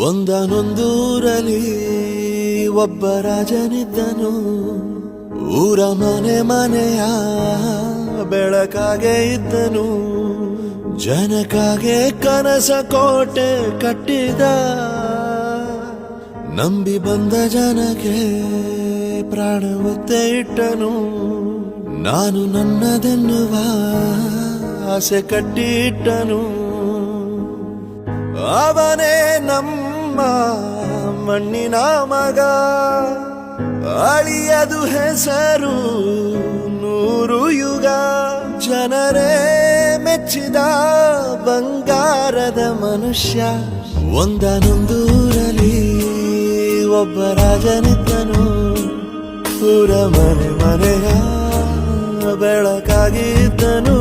ಒಂದನೊಂದೂರಲ್ಲಿ ಒಬ್ಬ ರಾಜನಿದ್ದನು. ಊರ ಮನೆ ಮನೆಯ ಬೆಳಕಾಗೆ ಇದ್ದನು. ಜನಕಾಗೆ ಕನಸ ಕೋಟೆ ಕಟ್ಟಿದ. ನಂಬಿ ಬಂದ ಜನಕ್ಕೆ ಪ್ರಾಣ ಒತ್ತೆ ಇಟ್ಟನು. ನಾನು ನನ್ನದೆನ್ನುವ ಆಸೆ ಕಟ್ಟಿಟ್ಟನು. ಅವನೇ ನಮ್ಮ ಮಣ್ಣಿನ ಮಗ. ಅಳಿಯದು ಹೆಸರು 100 ಯುಗ. ಜನರೇ ಮೆಚ್ಚಿದ ಬಂಗಾರದ ಮನುಷ್ಯ. ಒಂದನೊಂದೂರಲ್ಲಿ ಒಬ್ಬ ರಾಜನಿದ್ದನು. ಊರ ಮನೆ ಮನೆಯ ಬೆಳಕಾಗಿದ್ದನು.